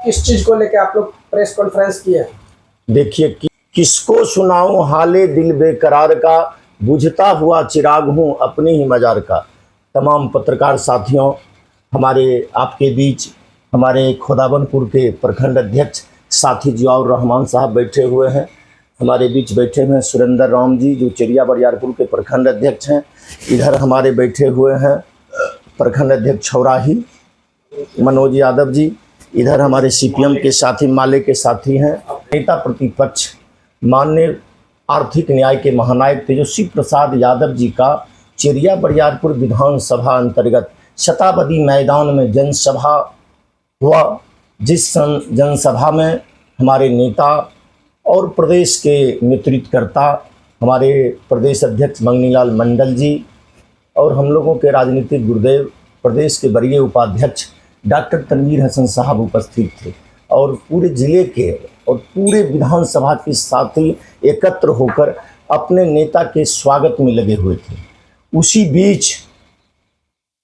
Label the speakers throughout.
Speaker 1: किस चीज को लेकर आप लोग प्रेस कॉन्फ्रेंस किए?
Speaker 2: देखिए किसको सुनाऊं हाले दिल बेकरार का, बुझता हुआ चिराग हूँ अपने ही मजार का। तमाम पत्रकार साथियों, हमारे आपके बीच हमारे खुदाबंदपुर के प्रखंड अध्यक्ष साथी जियाउर रहमान साहब बैठे हुए हैं। हमारे बीच बैठे हुए हैं सुरेंद्र राम जी जो चिड़िया बरियारपुर के प्रखंड अध्यक्ष हैं। इधर हमारे बैठे हुए हैं प्रखंड अध्यक्ष छौराही मनोज यादव जी। इधर हमारे सीपीएम के साथी माले के साथी हैं। नेता प्रतिपक्ष माननीय आर्थिक न्याय के महानायक तेजस्वी प्रसाद यादव जी का चिड़िया बरियारपुर विधानसभा अंतर्गत शताब्दी मैदान में जनसभा हुआ, जिस जनसभा में हमारे नेता और प्रदेश के नेतृत्वकर्ता हमारे प्रदेश अध्यक्ष मंगनीलाल मंडल जी और हम लोगों के राजनीतिक गुरुदेव प्रदेश के वरीय उपाध्यक्ष डॉक्टर तनवीर हसन साहब उपस्थित थे और पूरे ज़िले के और पूरे विधानसभा के साथी एकत्र होकर अपने नेता के स्वागत में लगे हुए थे। उसी बीच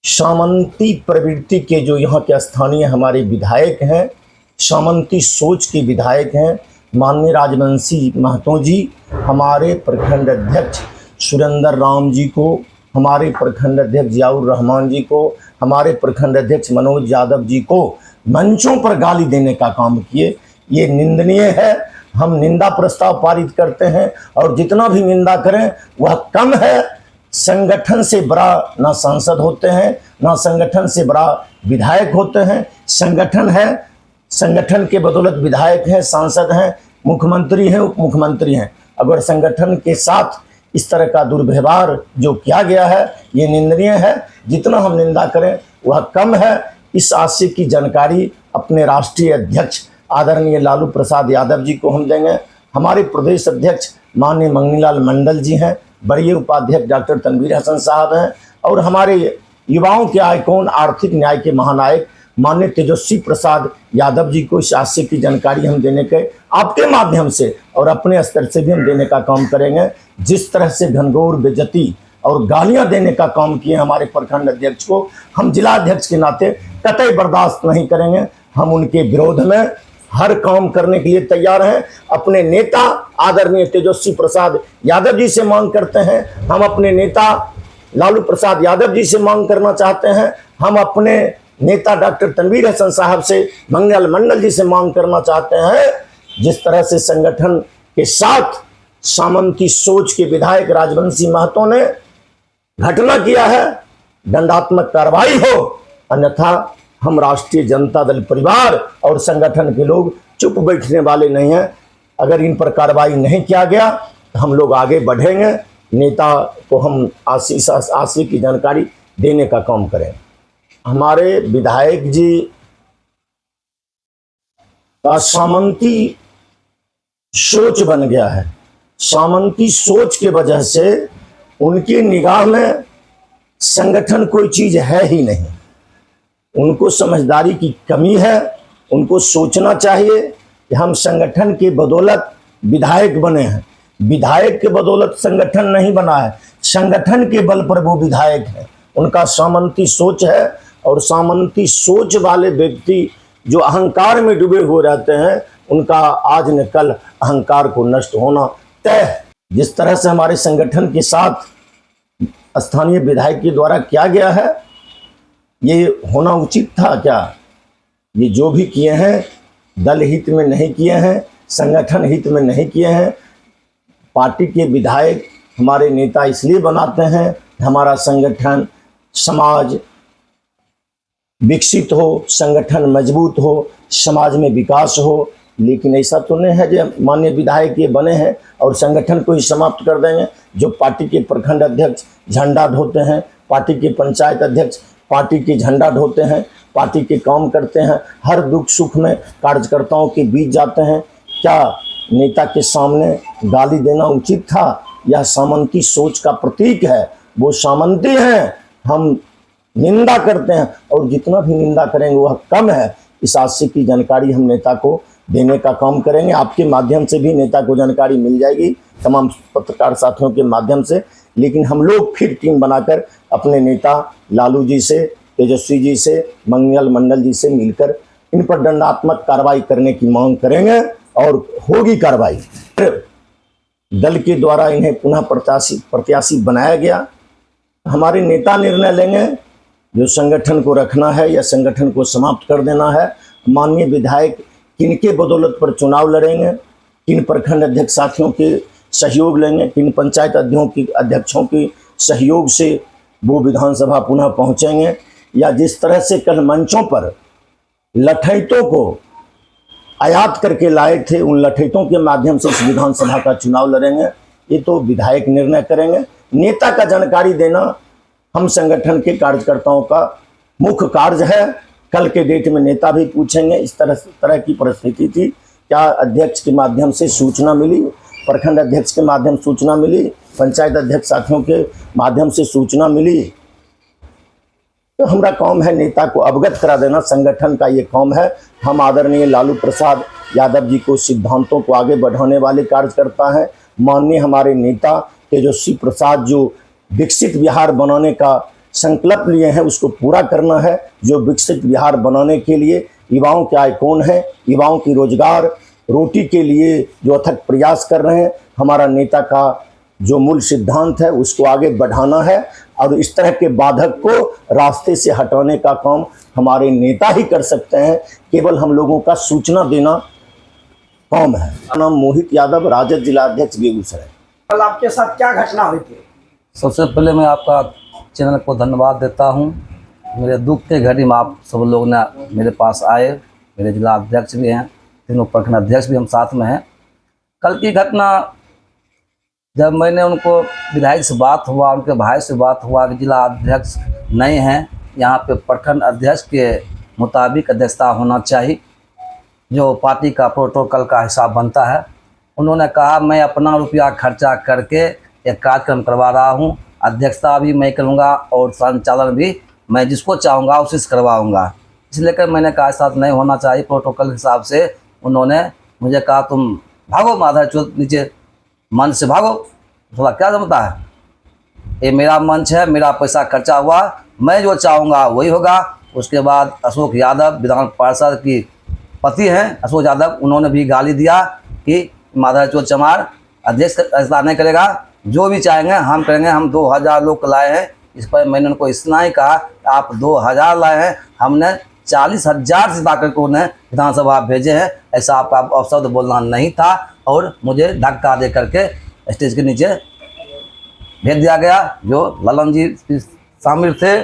Speaker 2: सामंती प्रवृत्ति के जो यहाँ के स्थानीय हमारे विधायक हैं, सामंती सोच के विधायक हैं माननीय राजवंशी महतो जी, हमारे प्रखंड अध्यक्ष सुरेंद्र राम जी को, हमारे प्रखंड अध्यक्ष जियाउर रहमान जी को, हमारे प्रखंड अध्यक्ष मनोज यादव जी को मंचों पर गाली देने का काम किए। ये निंदनीय है। हम निंदा प्रस्ताव पारित करते हैं और जितना भी निंदा करें वह कम है। संगठन से बड़ा ना सांसद होते हैं, ना संगठन से बड़ा विधायक होते हैं। संगठन है, संगठन के बदौलत विधायक हैं, सांसद हैं, मुख्यमंत्री हैं, उप मुख्यमंत्री हैं। अगर संगठन के साथ इस तरह का दुर्व्यवहार जो किया गया है ये निंदनीय है। जितना हम निंदा करें वह कम है। इस आशय की जानकारी अपने राष्ट्रीय अध्यक्ष आदरणीय लालू प्रसाद यादव जी को हम देंगे। हमारे प्रदेश अध्यक्ष माननीय मंगनीलाल मंडल जी हैं, वरीय उपाध्यक्ष डॉक्टर तनवीर हसन साहब हैं और हमारे युवाओं के आइकॉन आर्थिक न्याय के महानायक माननीय तेजस्वी प्रसाद यादव जी को इस आशय की जानकारी हम देने के आपके माध्यम से और अपने स्तर से भी हम देने का काम करेंगे। जिस तरह से घनघोर बेइज्जती और गालियां देने का काम किए हमारे प्रखंड अध्यक्ष को, हम जिला अध्यक्ष के नाते कतई बर्दाश्त नहीं करेंगे। हम उनके विरोध में हर काम करने के लिए तैयार हैं। अपने नेता आदरणीय तेजस्वी प्रसाद यादव जी से मांग करते हैं, हम अपने नेता लालू प्रसाद यादव जी से मांग करना चाहते हैं, हम अपने नेता डॉक्टर तनवीर हसन साहब से, मंगनीलाल मंडल जी से मांग करना चाहते हैं। जिस तरह से संगठन के साथ सामंती सोच के विधायक राजवंशी महतो ने घटना किया है, दंडात्मक कार्रवाई हो, अन्यथा हम राष्ट्रीय जनता दल परिवार और संगठन के लोग चुप बैठने वाले नहीं हैं। अगर इन पर कार्रवाई नहीं किया गया तो हम लोग आगे बढ़ेंगे। नेता को हम आशय की जानकारी देने का काम करें। हमारे विधायक जी का सामंती सोच बन गया है। सामंती सोच के वजह से उनकी निगाह में संगठन कोई चीज है ही नहीं। उनको समझदारी की कमी है। उनको सोचना चाहिए कि हम संगठन के बदौलत विधायक बने हैं। विधायक के बदौलत संगठन नहीं बना है, संगठन के बल पर वो विधायक है। उनका सामंती सोच है और सामंती सोच वाले व्यक्ति जो अहंकार में डूबे हुए रहते हैं उनका आज न कल अहंकार को नष्ट होना तय है। जिस तरह से हमारे संगठन के साथ स्थानीय विधायक के द्वारा किया गया है ये होना उचित था क्या? ये जो भी किए हैं दल हित में नहीं किए हैं, संगठन हित में नहीं किए हैं। पार्टी के विधायक हमारे नेता इसलिए बनाते हैं हमारा संगठन समाज विकसित हो, संगठन मजबूत हो, समाज में विकास हो। लेकिन ऐसा तो नहीं है जो माननीय विधायक ये बने हैं और संगठन को ही समाप्त कर देंगे। जो पार्टी के प्रखंड अध्यक्ष झंडा ढोते हैं, पार्टी के पंचायत अध्यक्ष पार्टी के झंडा ढोते हैं, पार्टी के काम करते हैं, हर दुख सुख में कार्यकर्ताओं के बीच जाते हैं। क्या नेता के सामने गाली देना उचित था? यह सामंती सोच का प्रतीक है। वो सामंती हैं, हम निंदा करते हैं और जितना भी निंदा करेंगे वह कम है। इस आशय की जानकारी हम नेता को देने का काम करेंगे। आपके माध्यम से भी नेता को जानकारी मिल जाएगी, तमाम पत्रकार साथियों के माध्यम से। लेकिन हम लोग फिर टीम बनाकर अपने नेता लालू जी से, तेजस्वी जी से, मंगनीलाल मंडल जी से मिलकर इन पर दंडात्मक कार्रवाई करने की मांग करेंगे और होगी कार्रवाई। दल के द्वारा इन्हें पुनः प्रत्याशी बनाया गया। हमारे नेता निर्णय लेंगे जो संगठन को रखना है या संगठन को समाप्त कर देना है। माननीय विधायक किनके बदौलत पर चुनाव लड़ेंगे, किन प्रखंड अध्यक्ष साथियों के सहयोग लेंगे, किन पंचायत अध्यक्षों के सहयोग से वो विधानसभा पुनः पहुंचेंगे, या जिस तरह से कल मंचों पर लठैतों को आयात करके लाए थे उन लठैतों के माध्यम से इस विधानसभा का चुनाव लड़ेंगे। ये तो विधायक निर्णय करेंगे। नेता का जानकारी देना हम संगठन के कार्यकर्ताओं का मुख्य कार्य है। कल के डेट में नेता भी पूछेंगे इस तरह की परिस्थिति थी, क्या अध्यक्ष के माध्यम से सूचना मिली, प्रखंड अध्यक्ष के माध्यम सूचना मिली, पंचायत अध्यक्ष साथियों के माध्यम से सूचना मिली। तो हमारा काम है नेता को अवगत करा देना, संगठन का ये काम है। हम आदरणीय लालू प्रसाद यादव जी को सिद्धांतों को आगे बढ़ाने वाले कार्यकर्ता हैं। माननीय हमारे नेता तेजस्वी प्रसाद जो विकसित बिहार बनाने का संकल्प लिए हैं उसको पूरा करना है। जो विकसित बिहार बनाने के लिए युवाओं के आइकॉन हैं, युवाओं की रोजगार रोटी के लिए जो अथक प्रयास कर रहे हैं, हमारा नेता का जो मूल सिद्धांत है उसको आगे बढ़ाना है और इस तरह के बाधक को रास्ते से हटाने का काम हमारे नेता ही कर सकते हैं। केवल हम लोगों का सूचना देना काम है। नाम मोहित यादव, राजद जिला अध्यक्ष बेगूसराय।
Speaker 1: कल आपके साथ क्या घटना हुई थी?
Speaker 3: सबसे पहले मैं आपका चैनल को धन्यवाद देता हूं। मेरे दुख के घड़ी में आप सब लोग ने मेरे पास आए। मेरे जिला अध्यक्ष भी हैं, तीनों प्रखंड अध्यक्ष भी हम साथ में हैं। कल की घटना जब मैंने उनको विधायक से बात हुआ, उनके भाई से बात हुआ कि जिला अध्यक्ष नहीं हैं, यहाँ पे प्रखंड अध्यक्ष के मुताबिक अध्यक्षता होना चाहिए, जो पार्टी का प्रोटोकॉल का हिसाब बनता है। उन्होंने कहा मैं अपना रुपया खर्चा करके एक कार्यक्रम करवा रहा हूँ, अध्यक्षता भी मैं करूँगा और संचालन भी मैं जिसको चाहूँगा उसी से करवाऊँगा। इसलिए कर मैंने कहा साथ नहीं होना चाहिए प्रोटोकॉल के हिसाब से। उन्होंने मुझे कहा तुम भागो माधर चौथ नीचे मंच से भागो, थोड़ा क्या जमता है, ये मेरा मंच है, मेरा पैसा खर्चा हुआ, मैं जो चाहूँगा वही होगा। उसके बाद अशोक यादव विधान पार्षद की पति हैं अशोक यादव, उन्होंने भी गाली दिया कि माधर चौथ चमार अध्यक्ष ऐसा नहीं करेगा, जो भी चाहेंगे हम करेंगे, हम 2000 लोग लाए हैं। इस पर मैंने उनको इतना ही कहा आप 2000 लाए हैं, हमने 40,000 से ताकर को उन्हें विधानसभा भेजे हैं, ऐसा आपका अपशब्द बोलना नहीं था। और मुझे धक्का दे करके स्टेज के नीचे भेज दिया गया। जो ललन जी शामिल थे,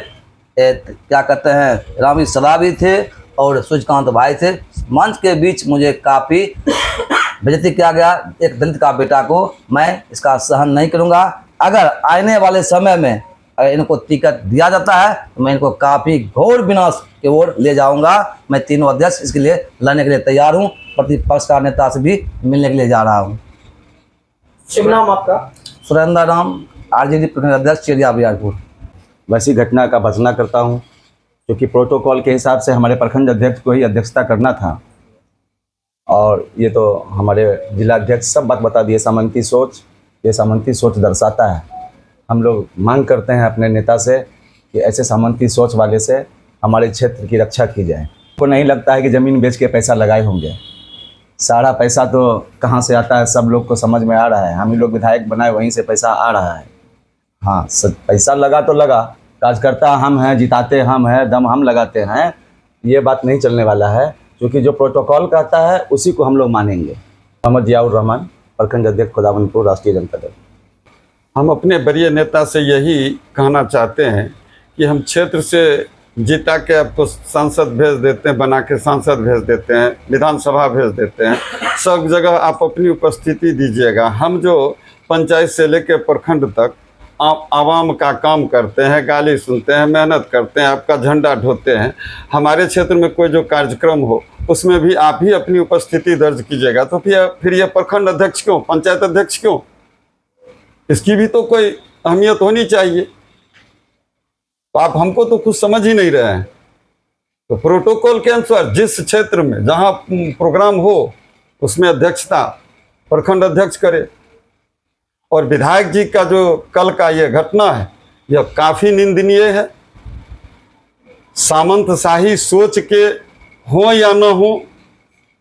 Speaker 3: क्या कहते हैं, रामी सदाबी थे और सूर्यकांत भाई थे। मंच के बीच मुझे काफ़ी बेइज्जती किया गया। एक दलित का बेटा को मैं इसका सहन नहीं करूंगा। अगर आने वाले समय में अगर इनको टिकट दिया जाता है तो मैं इनको काफ़ी घोर विनाश की ओर ले जाऊंगा। मैं तीनों अध्यक्ष इसके लिए लड़ने के लिए तैयार हूं। प्रतिपक्ष का नेता से भी मिलने के लिए जा रहा हूं।
Speaker 1: शुभ नाम आपका?
Speaker 3: सुरेंद्र राम, आरजेडी प्रखंड अध्यक्ष चिड़िया बिहारपुर।
Speaker 4: वैसी घटना का भर्त्सना करता हूं, क्योंकि प्रोटोकॉल के हिसाब से हमारे प्रखंड अध्यक्ष को ही अध्यक्षता करना था और ये तो हमारे जिला अध्यक्ष सब बात बता दिए। सामंती सोच, ये सामंती सोच दर्शाता है। हम लोग मांग करते हैं अपने नेता से कि ऐसे सामंती सोच वाले से हमारे क्षेत्र की रक्षा की जाए। को नहीं लगता है कि ज़मीन बेच के पैसा लगाए होंगे। सारा पैसा तो कहाँ से आता है सब लोग को समझ में आ रहा है। हम ही लोग विधायक बनाए वहीं से पैसा आ रहा है। हाँ, पैसा लगा तो लगा, कार्यकर्ता हम हैं, जिताते हम हैं, दम हम लगाते हैं, ये बात नहीं चलने वाला है। क्योंकि जो प्रोटोकॉल कहता है उसी को हम लोग मानेंगे। मोहम्मद जियाउर रहमान, प्रखंड अध्यक्ष खुदावंदपुर, राष्ट्रीय जनता दल।
Speaker 5: हम अपने वरीय नेता से यही कहना चाहते हैं कि हम क्षेत्र से जिता के आपको सांसद भेज देते हैं, बना के सांसद भेज देते हैं, विधानसभा भेज देते हैं, सब जगह आप अपनी उपस्थिति दीजिएगा। हम जो पंचायत से लेकर प्रखंड तक आवाम का काम करते हैं, गाली सुनते हैं, मेहनत करते हैं, आपका झंडा ढोते हैं। हमारे क्षेत्र में कोई जो कार्यक्रम हो उसमें भी आप ही अपनी उपस्थिति दर्ज कीजिएगा। तो फिर ये प्रखंड अध्यक्ष क्यों, पंचायत अध्यक्ष क्यों, इसकी भी तो कोई अहमियत होनी चाहिए। तो आप हमको तो कुछ समझ ही नहीं रहे हैं। तो प्रोटोकॉल के अनुसार जिस क्षेत्र में जहाँ प्रोग्राम हो उसमें अध्यक्षता प्रखंड अध्यक्ष करे। और विधायक जी का जो कल का ये घटना है यह काफ़ी निंदनीय है। सामंतशाही सोच के हो या न हो,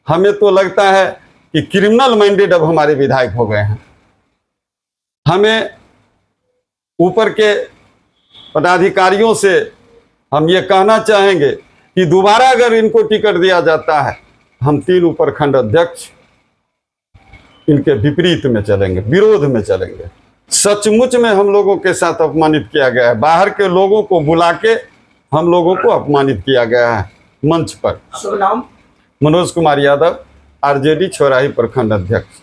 Speaker 5: हमें तो लगता है कि क्रिमिनल माइंडेड अब हमारे विधायक हो गए हैं। हमें ऊपर के पदाधिकारियों से हम ये कहना चाहेंगे कि दोबारा अगर इनको टिकट दिया जाता है, हम 3 उपप्रखंड अध्यक्ष इनके विपरीत में चलेंगे, विरोध में चलेंगे। सचमुच में हम लोगों के साथ अपमानित किया गया है। बाहर के लोगों को बुला के हम लोगों को अपमानित किया गया है मंच पर।
Speaker 1: शुभ नाम?
Speaker 5: मनोज कुमार यादव, आरजेडी छोराही प्रखंड अध्यक्ष।